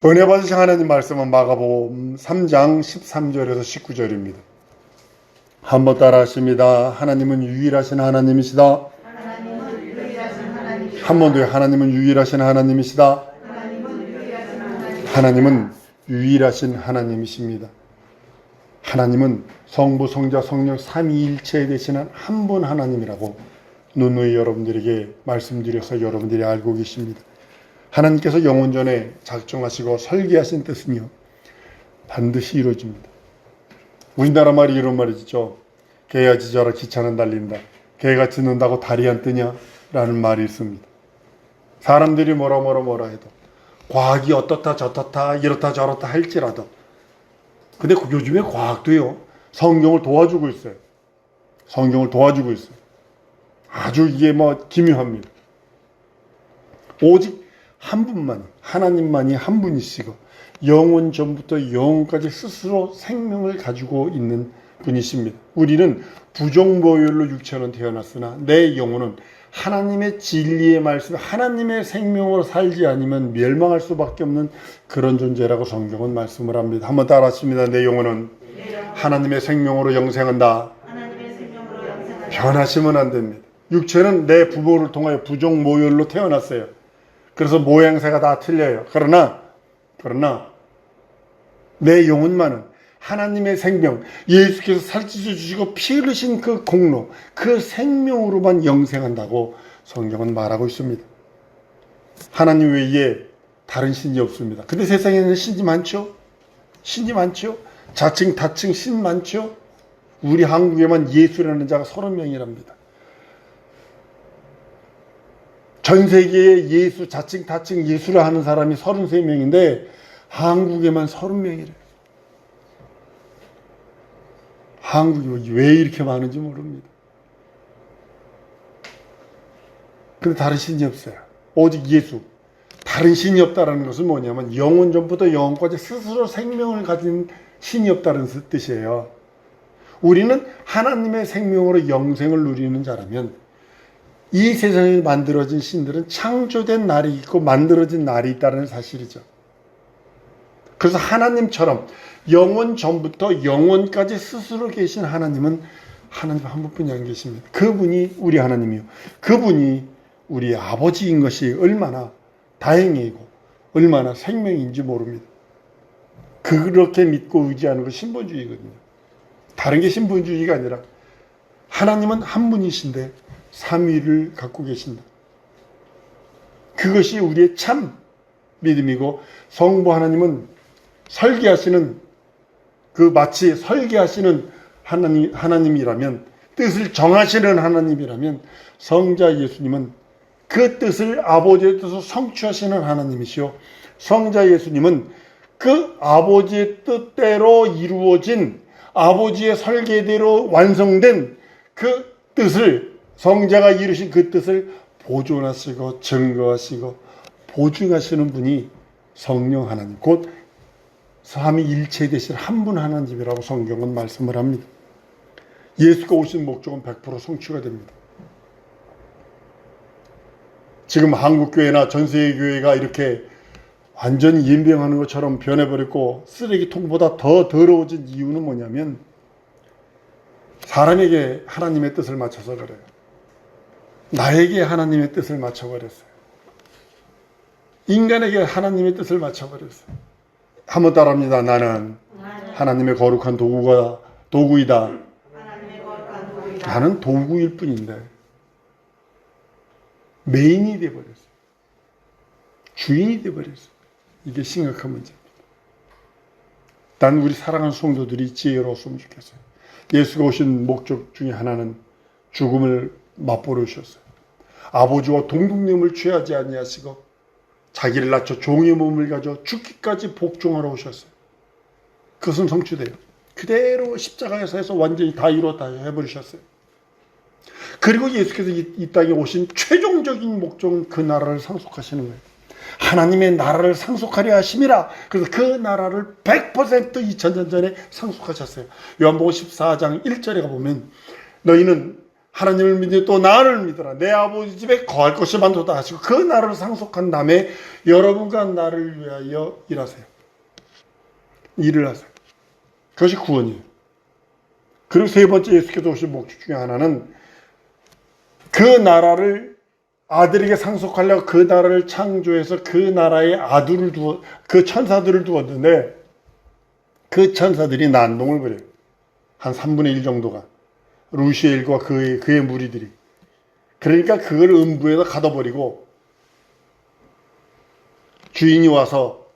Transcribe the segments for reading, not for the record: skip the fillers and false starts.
은혜 받으신 하나님 말씀은 마가복음 3장 13절에서 19절입니다. 한번 따라 하십니다. 하나님은 유일하신 하나님이시다. 한 번 더요. 하나님은 유일하신 하나님이시다. 하나님은 유일하신 하나님이십니다. 하나님은 성부, 성자, 성령 삼위일체 되시는 한 분 하나님이라고 누누이 여러분들에게 말씀드려서 여러분들이 알고 계십니다. 하나님께서 영원전에 작정하시고 설계하신 뜻은요, 반드시 이루어집니다. 우리나라 말이 이런 말이죠. 개야 짖어라 기차는 달린다. 개가 짖는다고 다리 안 뜨냐? 라는 말이 있습니다. 사람들이 뭐라 해도 과학이 어떻다 저떻다 이렇다 저렇다 할지라도, 근데 요즘에 과학도요 성경을 도와주고 있어요. 성경을 도와주고 있어요. 아주 이게 기묘합니다. 오직 한 분만, 하나님만이 한 분이시고 영원 전부터 영원까지 스스로 생명을 가지고 있는 분이십니다. 우리는 부정보혈로 육체는 태어났으나 내 영혼은 하나님의 진리의 말씀, 하나님의 생명으로 살지 않으면 멸망할 수밖에 없는 그런 존재라고 성경은 말씀을 합니다. 한번 따라 하십니다. 내 영혼은 하나님의 생명으로 영생한다. 변하시면 안 됩니다. 육체는 내 부모를 통하여 부정모혈로 태어났어요. 그래서 모양새가 다 틀려요. 그러나 내 영혼만은 하나님의 생명, 예수께서 살찌셔 주시고 피 흘리신 그 공로, 그 생명으로만 영생한다고 성경은 말하고 있습니다. 하나님 외에 다른 신이 없습니다. 근데 세상에는 신이 많죠? 신이 많죠? 자칭 다칭 신 많죠? 우리 한국에만 예수라는 자가 30명이랍니다. 전 세계에 예수, 자칭 다칭 예수를 하는 사람이 33명인데 한국에만 30명이래요. 한국이 왜 이렇게 많은지 모릅니다. 근데 다른 신이 없어요. 오직 예수. 다른 신이 없다는 것은 뭐냐면 영원 전부터 영원까지 스스로 생명을 가진 신이 없다는 뜻이에요. 우리는 하나님의 생명으로 영생을 누리는 자라면 이 세상에 만들어진 신들은 창조된 날이 있고 만들어진 날이 있다는 사실이죠. 그래서 하나님처럼 영원 전부터 영원까지 스스로 계신 하나님은 하나님 한 분뿐이 안 계십니다. 그분이 우리 하나님이요. 그분이 우리 아버지인 것이 얼마나 다행이고 얼마나 생명인지 모릅니다. 그렇게 믿고 의지하는 것이 신본주의거든요. 다른 게 신본주의가 아니라 하나님은 한 분이신데 삼위를 갖고 계신다. 그것이 우리의 참 믿음이고, 성부 하나님은 설계하시는 마치 설계하시는 하나님이라면, 뜻을 정하시는 하나님이라면, 성자 예수님은 그 뜻을 아버지의 뜻으로 성취하시는 하나님이시요, 성자 예수님은 그 아버지의 뜻대로 이루어진, 아버지의 설계대로 완성된 그 뜻을, 성자가 이루신 그 뜻을 보존하시고 증거하시고 보증하시는 분이 성령 하나님, 곧 삼위일체 되신 한 분 하나님이라고 성경은 말씀을 합니다. 예수가 오신 목적은 100% 성취가 됩니다. 지금 한국교회나 전세계 교회가 이렇게 완전히 임병하는 것처럼 변해버렸고 쓰레기통보다 더 더러워진 이유는 뭐냐면 사람에게 하나님의 뜻을 맞춰서 그래요. 나에게 하나님의 뜻을 맞춰버렸어요. 인간에게 하나님의 뜻을 맞춰버렸어요. 한번 따라합니다. 나는 하나님의 거룩한 도구이다. 나는 도구일 뿐인데 메인이 되어버렸어요. 주인이 되어버렸어요. 이게 심각한 문제입니다. 난 우리 사랑하는 성도들이 지혜로웠으면 좋겠어요. 예수가 오신 목적 중에 하나는 죽음을 맛보르셨어요. 아버지와 동등됨을 취하지 아니하시고 자기를 낮춰 종의 몸을 가져 죽기까지 복종하러 오셨어요. 그것은 성취돼요. 그대로 십자가에서 해서 완전히 다 이루었다 해버리셨어요. 그리고 예수께서 이 땅에 오신 최종적인 목적은 그 나라를 상속하시는 거예요. 하나님의 나라를 상속하려 하심이라. 그래서 그 나라를 100% 2000년 전에 상속하셨어요. 요한복음 14장 1절에 가보면 너희는 하나님을 믿으니 또 나를 믿어라. 내 아버지 집에 거할 것이 많도다 하시고 그 나라를 상속한 다음에 여러분과 나를 위하여 일하세요. 일을 하세요. 그것이 구원이에요. 그리고 세 번째 예수께서 오신 목적 중에 하나는 그 나라를 아들에게 상속하려고 그 나라를 창조해서 그 나라에 아들을 두어 그 천사들을 두었는데 그 천사들이 난동을 부려요. 한 3분의 1 정도가 루시엘과 그의 무리들이. 그러니까 그걸 음부에다 가둬버리고 주인이 와서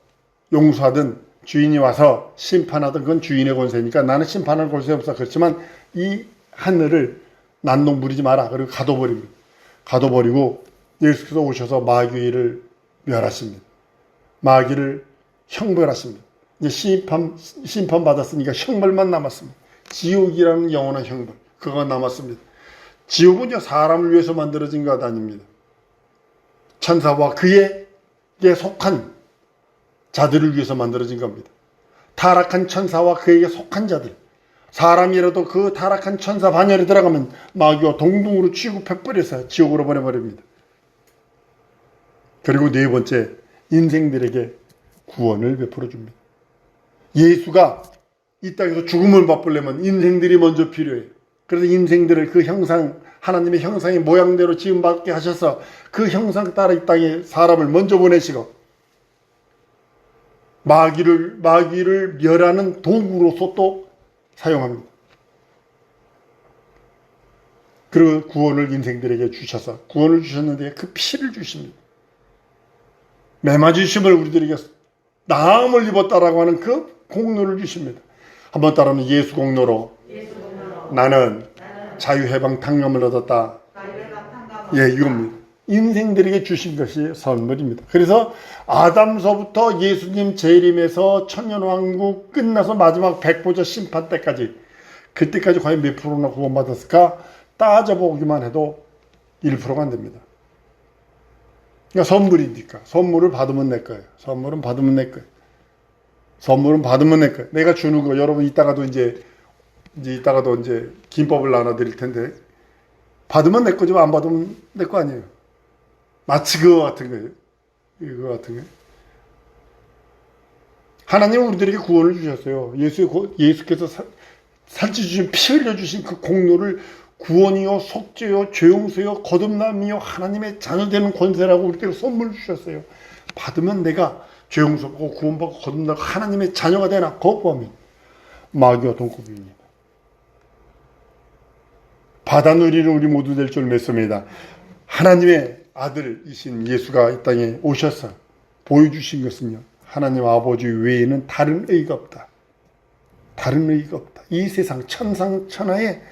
용서하든 주인이 와서 심판하든 그건 주인의 권세니까 나는 심판할 권세 없어. 그렇지만 이 하늘을 난동 부리지 마라. 그리고 가둬버리고 예수께서 오셔서 마귀를 멸하십니다. 마귀를 형벌하십니다. 이제 심판 받았으니까 형벌만 남았습니다. 지옥이라는 영원한 형벌. 그거 남았습니다. 지옥은요, 사람을 위해서 만들어진 것 아닙니다. 천사와 그에게 속한 자들을 위해서 만들어진 겁니다. 타락한 천사와 그에게 속한 자들. 사람이라도 그 타락한 천사 반열에 들어가면 마귀와 동등으로 취급해버려서 지옥으로 보내버립니다. 그리고 네 번째, 인생들에게 구원을 베풀어 줍니다. 예수가 이 땅에서 죽음을 맛보려면 인생들이 먼저 필요해요. 그래서 인생들을 그 형상, 하나님의 형상의 모양대로 지음받게 하셔서 그 형상 따라 이 땅에 사람을 먼저 보내시고 마귀를 멸하는 도구로서 또 사용합니다. 그리고 구원을 인생들에게 주셔서 구원을 주셨는데 그 피를 주십니다. 매맞으심을 우리들에게 나음을 입었다라고 하는 그 공로를 주십니다. 한번 따라하면 예수 공로로 나는 자유해방 탕감을 얻었다. 예, 이겁니다. 인생들에게 주신 것이 선물입니다. 그래서 아담서부터 예수님 재림에서 천년왕국 끝나서 마지막 백보자 심판 때까지, 그때까지 과연 몇 프로나 구원받았을까 따져보기만 해도 1%가 안 됩니다. 그러니까 선물이니까. 선물을 받으면 내 거예요. 선물은 받으면 내 거예요. 선물은 받으면 내 거예요. 내가 주는 거 여러분 이따가도 이제 김밥을 나눠드릴 텐데 받으면 내 거지만 안 받으면 내 거 아니에요. 마치 그거 같은 거예요. 이거 같은 거예요. 하나님은 우리들에게 구원을 주셨어요. 예수께서 살찌주신 피 흘려주신 그 공로를 구원이요 속죄요 죄용서요 거듭남이요 하나님의 자녀되는 권세라고 우리에게 선물 주셨어요. 받으면 내가 죄용서고 구원받고 거듭나고 하나님의 자녀가 되나 거부하면 마귀와 동급입니다. 받아 누리는 우리 모두 될 줄 믿습니다. 하나님의 아들이신 예수가 이 땅에 오셔서 보여주신 것은요, 하나님 아버지 외에는 다른 의가 없다. 다른 의가 없다. 이 세상 천상천하에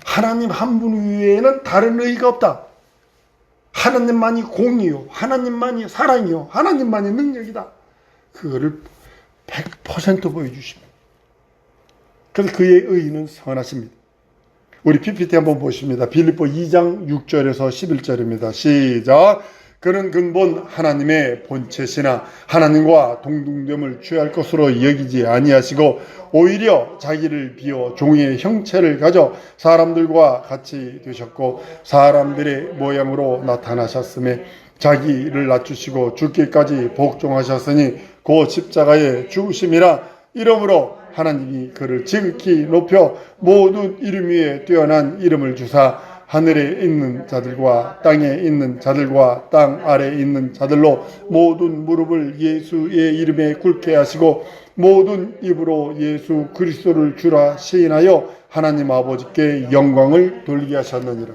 하나님 한 분 외에는 다른 의가 없다. 하나님만이 공이요, 하나님만이 사랑이요, 하나님만이 능력이다. 그거를 100% 보여주십니다. 그래서 그의 의는 선하십니다. 우리 PPT 한번 보십니다. 빌립보 2장 6절에서 11절입니다. 시작. 그는 근본 하나님의 본체시나 하나님과 동등됨을 취할 것으로 여기지 아니하시고 오히려 자기를 비워 종의 형체를 가져 사람들과 같이 되셨고 사람들의 모양으로 나타나셨음에 자기를 낮추시고 죽기까지 복종하셨으니 그 십자가의 죽으심이라. 이러므로 하나님이 그를 지극히 높여 모든 이름 위에 뛰어난 이름을 주사 하늘에 있는 자들과 땅에 있는 자들과 땅 아래에 있는 자들로 모든 무릎을 예수의 이름에 꿇게 하시고 모든 입으로 예수 그리스도를 주라 시인하여 하나님 아버지께 영광을 돌리게 하셨느니라.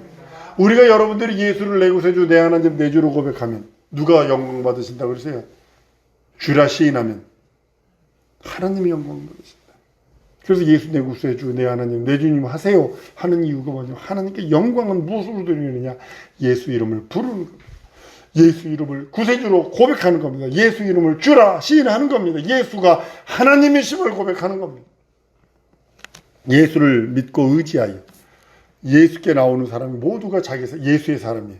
우리가 여러분들이 예수를 내 구세주 내 하나님 내 주로 고백하면 누가 영광 받으신다고 그러세요? 주라 시인하면 하나님이 영광 받으신다. 그래서 예수 내 구세주 내 하나님 내 주님 하세요 하는 이유가 뭐냐? 하나님께 영광은 무엇으로 드리느냐? 예수 이름을 부르는 겁니다. 예수 이름을 구세주로 고백하는 겁니다. 예수 이름을 주라 시인하는 겁니다. 예수가 하나님이심을 고백하는 겁니다. 예수를 믿고 의지하여 예수께 나오는 사람이 모두가 예수의 사람이에요.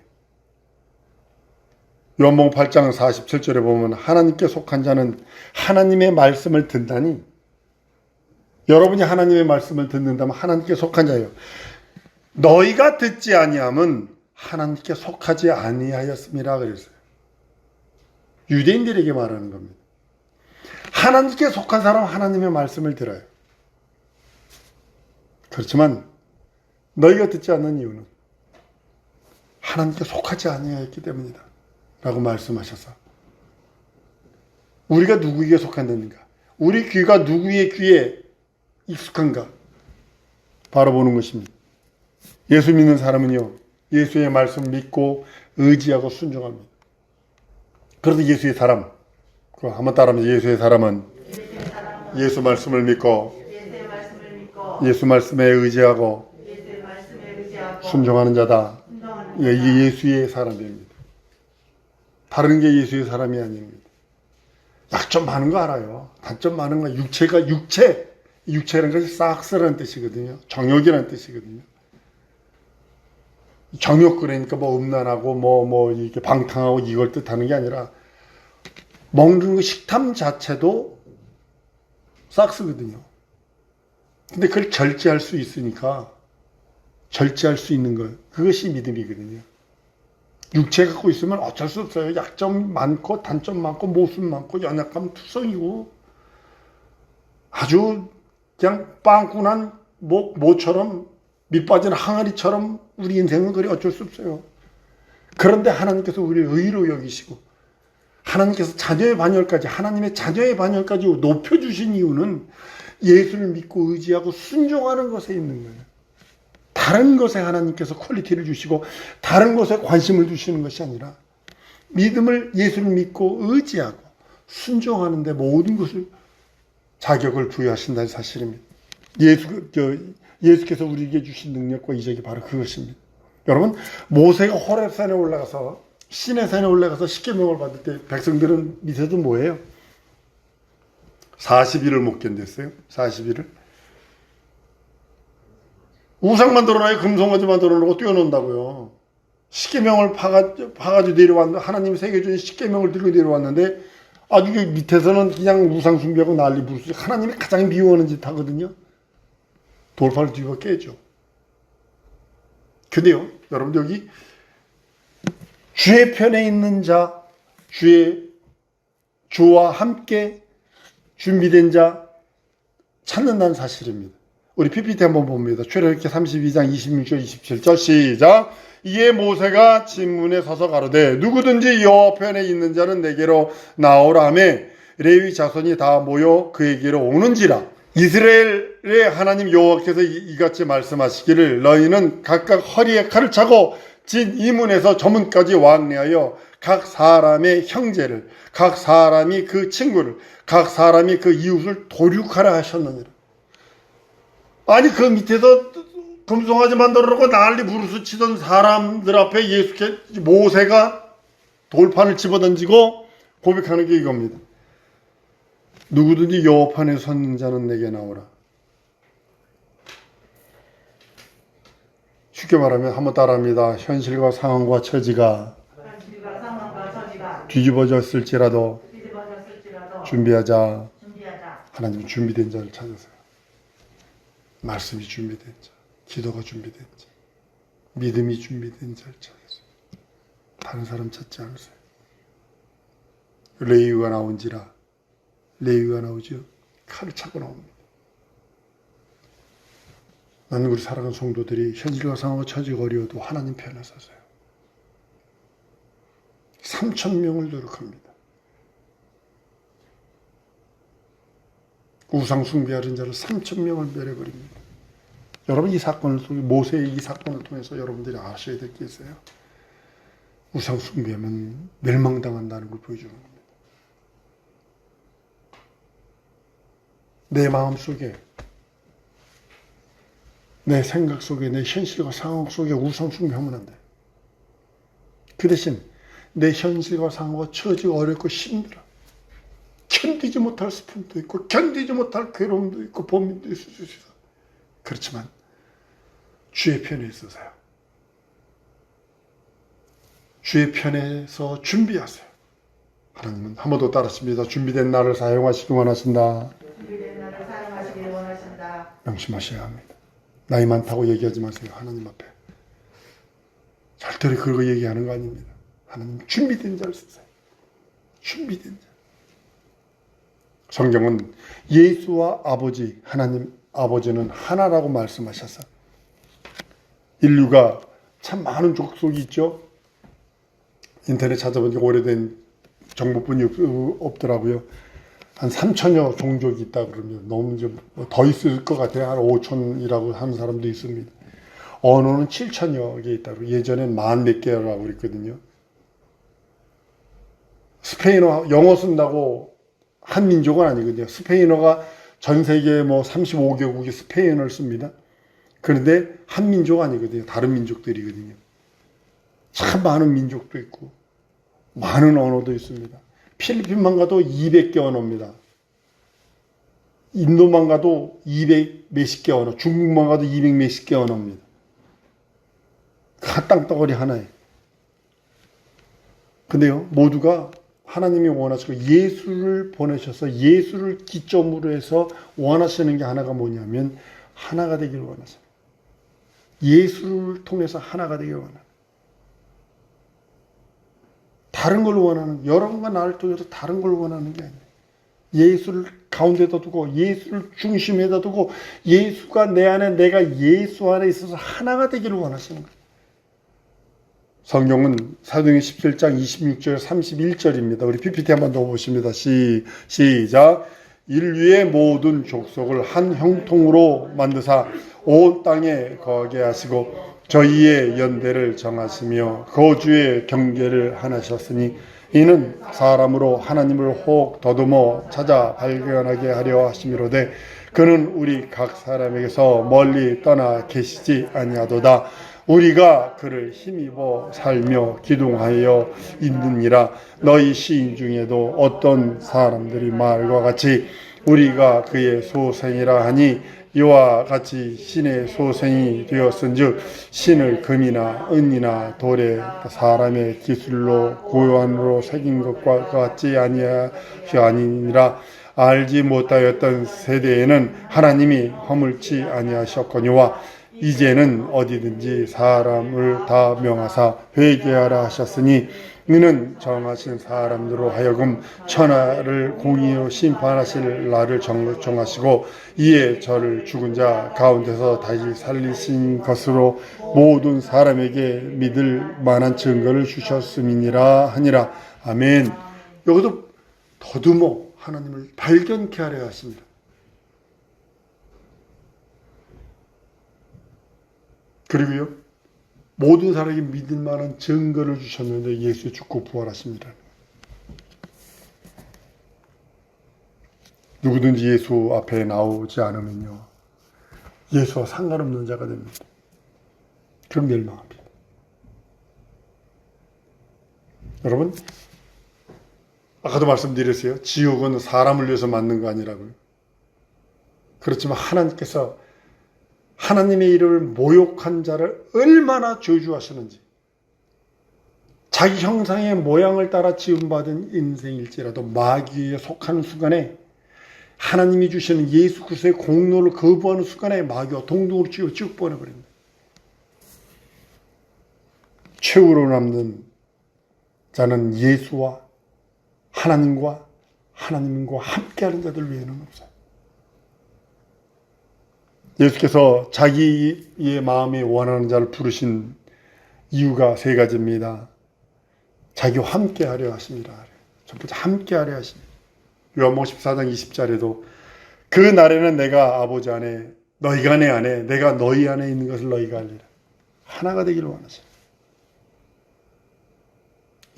요한복음 8장 47절에 보면 하나님께 속한 자는 하나님의 말씀을 듣다니, 여러분이 하나님의 말씀을 듣는다면 하나님께 속한 자예요. 너희가 듣지 아니함은 하나님께 속하지 아니하였음이라 그랬어요. 유대인들에게 말하는 겁니다. 하나님께 속한 사람은 하나님의 말씀을 들어요. 그렇지만 너희가 듣지 않는 이유는 하나님께 속하지 아니하였기 때문이다 라고 말씀하셔서, 우리가 누구에게 속한다는가, 우리 귀가 누구의 귀에 익숙한가 바라보는 것입니다. 예수 믿는 사람은요, 예수의 말씀 믿고 의지하고 순종합니다. 그래서 예수의 사람, 그럼 한번 따라하면, 예수의 사람은 예수 말씀을 믿고 예수 말씀에 의지하고 순종하는 자다. 이게 예수의 사람입니다. 다른 게 예수의 사람이 아닙니다. 약점 많은 거 알아요. 단점 많은 거. 육체라는 것이 싹스라는 뜻이거든요. 정욕이라는 뜻이거든요. 정욕, 그러니까 뭐 음란하고 이렇게 방탕하고 이걸 뜻하는 게 아니라, 먹는 그 식탐 자체도 싹스거든요. 근데 그걸 절제할 수 있으니까, 절제할 수 있는 것, 그것이 믿음이거든요. 육체 갖고 있으면 어쩔 수 없어요. 약점 많고 단점 많고 모순 많고 연약함 투성이고, 아주 그냥 빵꾸난 모처럼 밑빠진 항아리처럼 우리 인생은 그래 어쩔 수 없어요. 그런데 하나님께서 우리를 의로 여기시고, 하나님께서 자녀의 반열까지, 하나님의 자녀의 반열까지 높여주신 이유는 예수를 믿고 의지하고 순종하는 것에 있는 거예요. 다른 것에 하나님께서 퀄리티를 주시고 다른 것에 관심을 두시는 것이 아니라, 믿음을, 예수를 믿고 의지하고 순종하는데 모든 것을 자격을 부여하신다는 사실입니다. 예수께서 우리에게 주신 능력과 이적이 바로 그것입니다. 여러분, 모세가 호렙산에 올라가서, 시내산에 올라가서 십계명을 받을 때 백성들은 밑에도 뭐예요? 40일을 못 견뎠어요. 40일을. 우상 만들어놔요. 금송아지 만들어놓고 뛰어논다고요. 십계명을 파가지고 내려왔는데, 하나님이 새겨준 십계명을 들고 내려왔는데, 아주 밑에서는 그냥 우상 숭배하고 난리 부르지. 하나님이 가장 미워하는 짓 하거든요. 돌파를 뒤집어 깨죠. 근데요, 여러분, 여기 주의 편에 있는 자, 주와 함께 준비된 자 찾는다는 사실입니다. 우리 PPT 한번 봅니다. 출애굽기 32장 26절 27절 시작. 이에 모세가 진문에 서서 가로되, 누구든지 여호와 편에 있는 자는 내게로 나오라 하며, 레위 자손이 다 모여 그에게로 오는지라. 이스라엘의 하나님 여호와께서 이같이 말씀하시기를, 너희는 각각 허리에 칼을 차고 진 이문에서 저 문까지 왕래하여 각 사람의 형제를, 각 사람이 그 친구를, 각 사람이 그 이웃을 도륙하라 하셨느니라. 아니, 그 밑에서 금송아지 만들어놓고 난리 부르스 치던 사람들 앞에 모세가 돌판을 집어던지고 고백하는 게 이겁니다. 누구든지 여호와 편에 선 자는 내게 나오라. 쉽게 말하면, 한번 따라합니다. 현실과 상황과 처지가 뒤집어졌을지라도 준비하자. 하나님은 준비된 자를 찾으세요. 말씀이 준비된 자, 기도가 준비된 자, 믿음이 준비된 자를 찾으세요. 다른 사람 찾지 않으세요. 레위가 나온지라. 레위가 나오죠. 칼을 차고 나옵니다. 나는 우리 사랑하는 성도들이 현실과 상황과 처지가 어려워도 하나님 편에 서세요. 3,000명을 노력합니다. 우상 숭배하는 자를 3,000명을 멸해버립니다. 여러분, 이 사건을 통해, 모세의 이 사건을 통해서 여러분들이 아셔야 될 게 있어요. 우상 숭배하면 멸망당한다는 걸 보여주는 겁니다. 내 마음 속에, 내 생각 속에, 내 현실과 상황 속에 우상 숭배하면 안 돼. 그 대신 내 현실과 상황과 처지가 어렵고 힘들어. 견디지 못할 슬픔도 있고 견디지 못할 괴로움도 있고 고민도 있을 수 있어. 그렇지만 주의 편에 있으세요. 주의 편에서 준비하세요. 하나님은 한 번 더 따랐습니다. 준비된 나를 사용하시기 원하신다. 명심하셔야 합니다. 나이 많다고 얘기하지 마세요. 하나님 앞에. 절대로 그거 얘기하는 거 아닙니다. 하나님 준비된 자를 쓰세요. 준비된 자. 성경은 예수와 아버지, 하나님 아버지는 하나라고 말씀하셨어요. 인류가 참 많은 족속이 있죠. 인터넷 찾아보니까 오래된 정보뿐이 없더라고요. 한 3천여 종족이 있다 그러면 너무 좀 더 있을 것 같아요. 한 5천이라고 하는 사람도 있습니다. 언어는 7천여 개 있다고. 예전엔 10,000몇 개라고 그랬거든요. 스페인어, 영어 쓴다고 한 민족은 아니거든요. 스페인어가 전 세계 뭐 35개국이 스페인어를 씁니다. 그런데 한 민족 아니거든요. 다른 민족들이거든요. 참 많은 민족도 있고 많은 언어도 있습니다. 필리핀만 가도 200개 언어입니다. 인도만 가도 200 몇십 개 언어, 중국만 가도 200 몇십 개 언어입니다. 땅덩어리 하나에. 근데요, 모두가 하나님이 원하시고 예수를 보내셔서 예수를 기점으로 해서 원하시는 게 하나가 뭐냐면 하나가 되기를 원하세요. 예수를 통해서 하나가 되기를 원하는. 다른 걸 원하는, 여러분과 나를 통해서 다른 걸 원하는 게 아니에요. 예수를 가운데다 두고 예수를 중심에다 두고 예수가 내 안에, 내가 예수 안에 있어서 하나가 되기를 원하시는 거예요. 성경은 사도행전 17장 26절 31절입니다. 우리 PPT 한번 더 보십니다. 시작. 인류의 모든 족속을 한 형통으로 만드사 온 땅에 거하게 하시고 저희의 연대를 정하시며 거주의 경계를 하나셨으니 이는 사람으로 하나님을 혹 더듬어 찾아 발견하게 하려 하심이로되 그는 우리 각 사람에게서 멀리 떠나 계시지 아니하도다. 우리가 그를 힘입어 살며 기둥하여 있느니라. 너희 시인 중에도 어떤 사람들이 말과 같이 우리가 그의 소생이라 하니 이와 같이 신의 소생이 되었은즉 신을 금이나 은이나 돌에 사람의 기술로 고요한으로 새긴 것과 같지 아니니라. 알지 못하였던 세대에는 하나님이 허물치 아니하셨거니와 이제는 어디든지 사람을 다 명하사 회개하라 하셨으니 이는 정하신 사람들로 하여금 천하를 공의로 심판하실 날을 정하시고 이에 저를 죽은 자 가운데서 다시 살리신 것으로 모든 사람에게 믿을 만한 증거를 주셨음이니라 하니라. 아멘. 여기도 더듬어 하나님을 발견케 하려 하십니다. 그리고요, 모든 사람에게 믿을 만한 증거를 주셨는데 예수 죽고 부활하십니다. 누구든지 예수 앞에 나오지 않으면요, 예수와 상관없는 자가 됩니다. 그럼 멸망합니다. 여러분, 아까도 말씀드렸어요. 지옥은 사람을 위해서 만든 거 아니라고요. 그렇지만 하나님께서 하나님의 이름을 모욕한 자를 얼마나 저주하시는지, 자기 형상의 모양을 따라 지음받은 인생일지라도 마귀에 속하는 순간에 하나님이 주시는 예수 그리스도의 공로를 거부하는 순간에 마귀와 동등으로 쭉 보내버립니다. 최후로 남는 자는 예수와 하나님과 함께하는 자들 외에는 없어요. 예수께서 자기의 마음에 원하는 자를 부르신 이유가 세 가지입니다. 자기와 함께하려 하십니다. 첫 번째, 함께하려 하십니다. 요한복음 14장 20절에도 그 날에는 내가 아버지 안에 너희가 내 안에 내가 너희 안에 있는 것을 너희가 알리라. 하나가 되기를 원하십니다.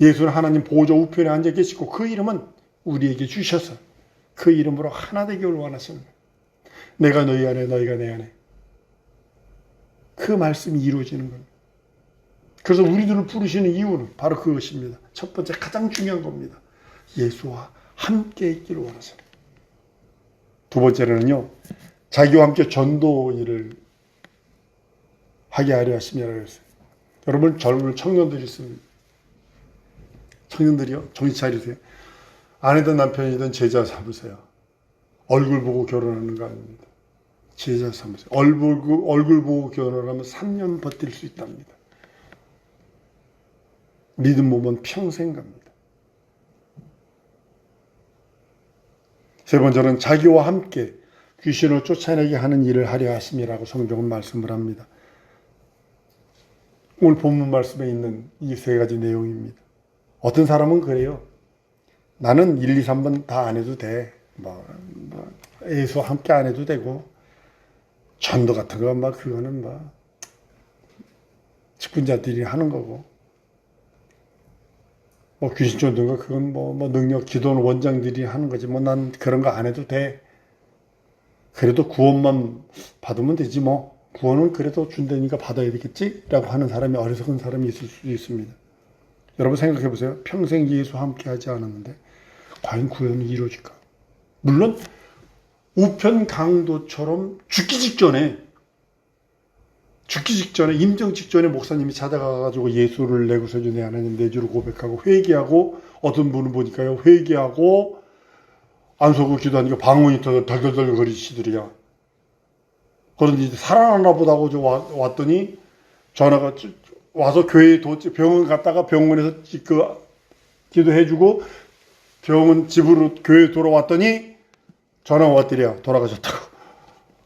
예수는 하나님 보좌 우편에 앉아 계시고 그 이름은 우리에게 주셔서 그 이름으로 하나 되기를 원하시는 거예요. 내가 너희 안에 너희가 내 안에. 그 말씀이 이루어지는 겁니다. 그래서 우리들을 부르시는 이유는 바로 그것입니다. 첫 번째, 가장 중요한 겁니다. 예수와 함께 있기를 원하세요. 두 번째는요, 자기와 함께 전도 일을 하게 하려 하심이라고 했어요. 여러분, 젊은 청년들이 있습니다. 청년들이요, 정신 차리세요. 아내든 남편이든 제자 잡으세요. 얼굴 보고 결혼하는 거 아닙니다. 제자 삼으세요. 얼굴 보고 결혼을 하면 3년 버틸 수 있답니다. 믿음 보면 평생 갑니다. 세 번째는 자기와 함께 귀신을 쫓아내게 하는 일을 하려 하심이라고 성경은 말씀을 합니다. 오늘 본문 말씀에 있는 이 세 가지 내용입니다. 어떤 사람은 그래요. 나는 1, 2, 3번 다 안 해도 돼. 예수 함께 안 해도 되고, 전도 같은 거, 그거는 직분자들이 하는 거고, 귀신 쫓는 거, 그건 능력, 기도는 원장들이 하는 거지. 난 그런 거 안 해도 돼. 그래도 구원만 받으면 되지 뭐. 구원은 그래도 준다니까 받아야 되겠지? 라고 하는 사람이, 어리석은 사람이 있을 수 있습니다. 여러분 생각해 보세요. 평생 예수와 함께 하지 않았는데 과연 구원이 이루어질까? 물론 우편 강도처럼 죽기 직전에 임종 직전에 목사님이 찾아가가지고 예수를 내 구세주 내 하나님 내 주로 고백하고 회개하고, 어떤 분은 보니까요, 회개하고 안속을 기도하니까 방언이 덜덜덜 거리시더래요. 그런데 이제 살아나나 보다고 왔더니 전화가 와서 교회 병원 갔다가 병원에서 기도해주고 병원 집으로 교회 돌아왔더니 전화가 왔더래요. 돌아가셨다고.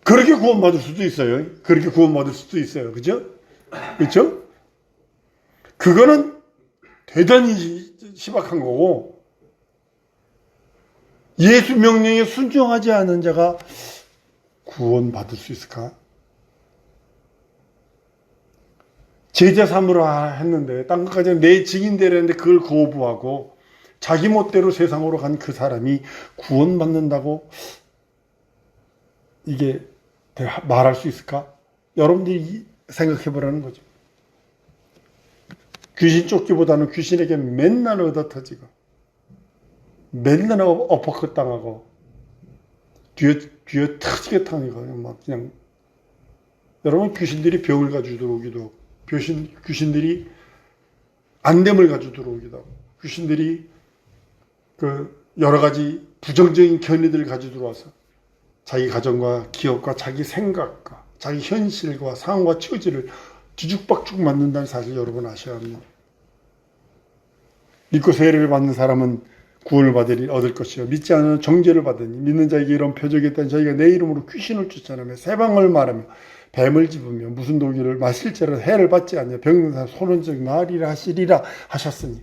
그렇게 구원받을 수도 있어요. 그렇게 구원받을 수도 있어요. 그죠? 그렇죠? 그거는 대단히 희박한 거고, 예수 명령에 순종하지 않은 자가 구원받을 수 있을까? 제자 삼으라 했는데, 딴 것까지 내 증인되려 했는데 그걸 거부하고 자기 멋대로 세상으로 간 그 사람이 구원받는다고 이게 말할 수 있을까? 여러분들이 생각해 보라는 거죠. 귀신 쫓기보다는 귀신에게 맨날 얻어터지고 맨날 어퍼컷 당하고 뒤에 터지게 당하고 그냥 여러분, 귀신들이 병을 가지고 들어오기도 하고, 귀신들이 안됨을 가지고 들어오기도 하고, 귀신들이 여러 가지 부정적인 견해들을 가지고 들어와서 자기 가정과 기업과 자기 생각과 자기 현실과 상황과 처지를 뒤죽박죽 만든다는 사실 여러분 아셔야 합니다. 믿고 세례를 받는 사람은 구원을 얻을 것이요, 믿지 않으면 정죄를 받으니, 믿는 자에게 이런 표적이 있다니 저희가 내 이름으로 귀신을 쫓아내며 새방을 말하며 뱀을 집으며 무슨 독일을 마실지라도 해를 받지 않냐, 병든 사람 손은 즉 나으리라 하시리라 하셨으니.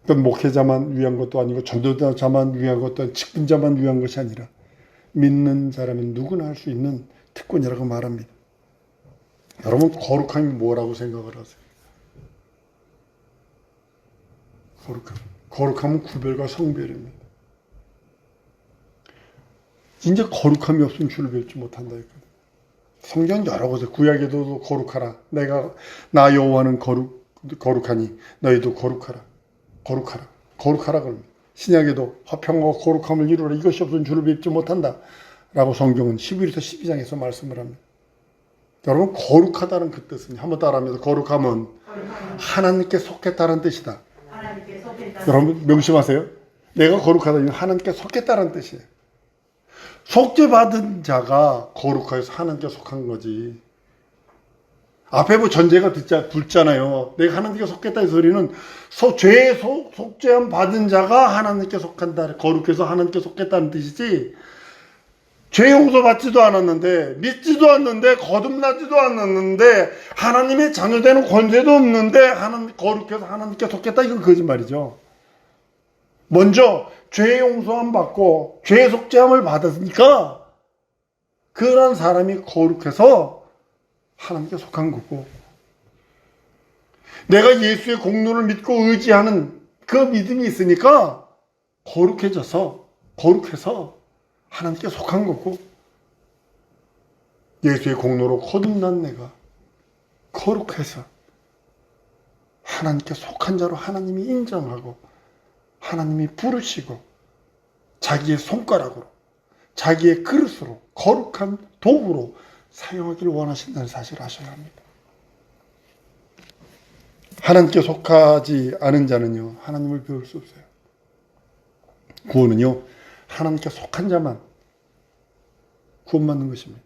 그건 목회자만 위한 것도 아니고 전도자만 위한 것도 아니고 직분자만 위한 것이 아니라 믿는 사람은 누구나 할 수 있는 특권이라고 말합니다. 여러분, 거룩함이 뭐라고 생각을 하세요? 거룩함은 구별과 성별입니다. 이제 거룩함이 없으면 주를 뵙지 못한다 했거든. 성경 여러 곳에, 구약에도 거룩하라. 나 여호와는 거룩하니 너희도 거룩하라. 그럽니다. 신약에도 화평과 거룩함을 이루라. 이것이 없으면 주를 뵙지 못한다. 라고 성경은 11에서 12장에서 말씀을 합니다. 여러분, 거룩하다는 그 뜻은, 한번 따라하면서, 거룩함은 하나님께 속했다는 뜻이다. 여러분 명심하세요. 내가 거룩하다, 이건 하나님께 속했다는 뜻이에요. 속죄받은 자가 거룩해서 하나님께 속한 거지. 앞에 전제가 붙잖아요. 내가 하나님께 속했다 이 소리는 죄에 속죄함 받은 자가 하나님께 속한다, 거룩해서 하나님께 속했다는 뜻이지, 죄 용서 받지도 않았는데, 믿지도 않는데, 거듭나지도 않았는데, 하나님의 자녀되는 권세도 없는데 거룩해서 하나님께 속했다, 이건 거짓말이죠. 먼저 죄 용서함 받고 죄 속죄함을 받았으니까 그런 사람이 거룩해서 하나님께 속한 거고, 내가 예수의 공로를 믿고 의지하는 그 믿음이 있으니까 거룩해서 하나님께 속한 거고, 예수의 공로로 거듭난 내가 거룩해서 하나님께 속한 자로 하나님이 인정하고 하나님이 부르시고 자기의 손가락으로, 자기의 그릇으로, 거룩한 도구로 사용하기를 원하신다는 사실을 아셔야 합니다. 하나님께 속하지 않은 자는요, 하나님을 배울 수 없어요. 구원은요, 하나님께 속한 자만 구원받는 것입니다.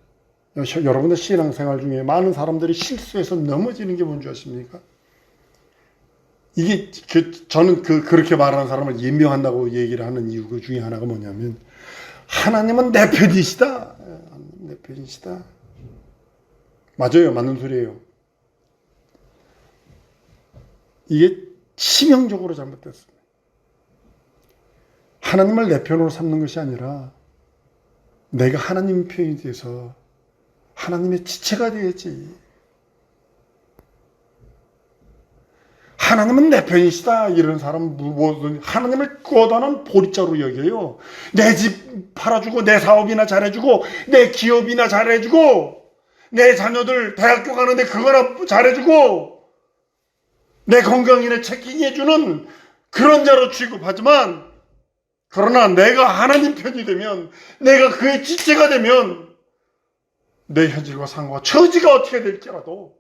여러분의 신앙생활 중에 많은 사람들이 실수해서 넘어지는 게 뭔지 아십니까? 이게 저는 그렇게 말하는 사람을 예명한다고 얘기를 하는 이유 그 중에 하나가 뭐냐면, 하나님은 내 편이시다. 내 편이시다. 맞아요. 맞는 소리예요. 이게 치명적으로 잘못됐습니다. 하나님을 내 편으로 삼는 것이 아니라 내가 하나님 편이 돼서 하나님의 지체가 되야지. 하나님은 내 편이시다 이런 사람은 하나님을 거다는 보리자로 여겨요. 내 집 팔아주고 내 사업이나 잘해주고 내 기업이나 잘해주고 내 자녀들 대학교 가는데 그거나 잘해주고 내 건강이나 체킹해주는 그런 자로 취급하지만, 그러나 내가 하나님 편이 되면, 내가 그의 지체가 되면 내 현실과 상황과 처지가 어떻게 될지라도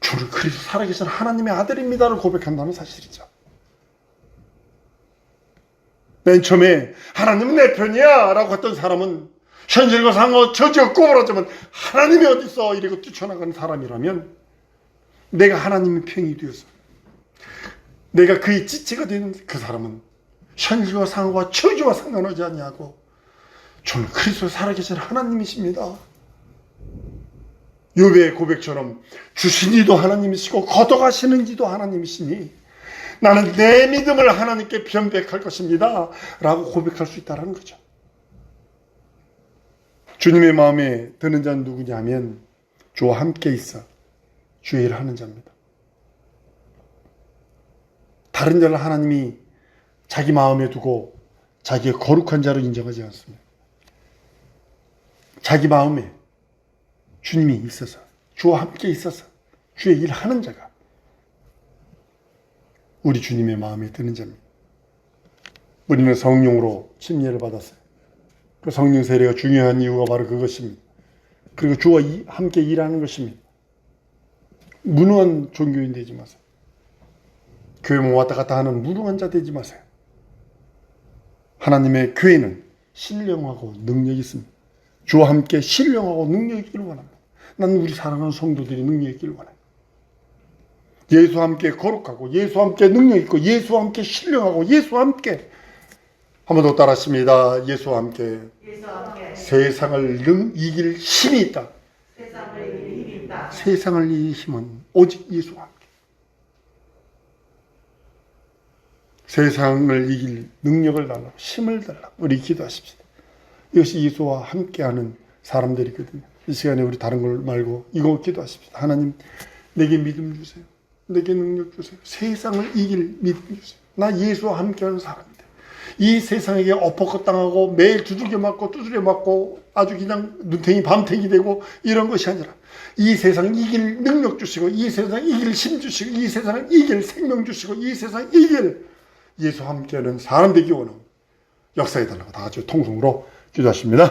주를 그리스도 살아계신 하나님의 아들입니다를 고백한다는 사실이죠. 맨 처음에 하나님은 내 편이야 라고 했던 사람은 현실과 상황과 처지가 꼬부라지면 하나님이 어디 있어 이러고 뛰쳐나가는 사람이라면, 내가 하나님의 편이 되어서 내가 그의 지체가 되는 그 사람은 현실과 상황과 처지와 상관하지 아니하고 주는 그리스도 살아계신 하나님이십니다. 욥의 고백처럼 주신 이도 하나님이시고 걷어가시는 이도 하나님이시니 나는 내 믿음을 하나님께 변백할 것입니다 라고 고백할 수 있다는 거죠. 주님의 마음에 드는 자는 누구냐면 주와 함께 있어 주의 일을 하는 자입니다. 다른 자를 하나님이 자기 마음에 두고 자기의 거룩한 자로 인정하지 않습니다. 자기 마음에 주님이 있어서, 주와 함께 있어서 주의 일을 하는 자가 우리 주님의 마음에 드는 자입니다. 우리는 성령으로 침례를 받았어요. 그 성령 세례가 중요한 이유가 바로 그것입니다. 그리고 주와 함께 일하는 것입니다. 무능한 종교인 되지 마세요. 교회만 왔다 갔다 하는 무능한 자 되지 마세요. 하나님의 교회는 신령하고 능력이 있습니다. 주와 함께 신령하고 능력이 있기를 원합니다. 나는 우리 사랑하는 성도들이 능력이 있기를 원해요. 예수와 함께 거룩하고 예수와 함께 능력 있고 예수와 함께 신령하고 예수와 함께, 한 번 더 따라하십니다. 예수와 함께 세상을 이길 힘이 있다. 세상을 이길 힘은 오직 예수와 함께. 세상을 이길 능력을 달라고, 힘을 달라고 우리 기도하십시다. 이것이 예수와 함께하는 사람들이거든요. 이 시간에 우리 다른 걸 말고 이거 기도하십시다. 하나님, 내게 믿음 주세요. 내게 능력 주세요. 세상을 이길 믿음 주세요. 나 예수와 함께하는 사람인데 이 세상에게 엎어컷 당하고 매일 두들겨 맞고 아주 그냥 눈탱이 밤탱이 되고 이런 것이 아니라 이 세상을 이길 능력 주시고 이 세상을 이길 힘 주시고 이 세상을 이길 생명 주시고 이 세상을 이길 예수와 함께하는 사람 되기 원하고 역사해달라고 다 같이 통성으로 기도하십니다.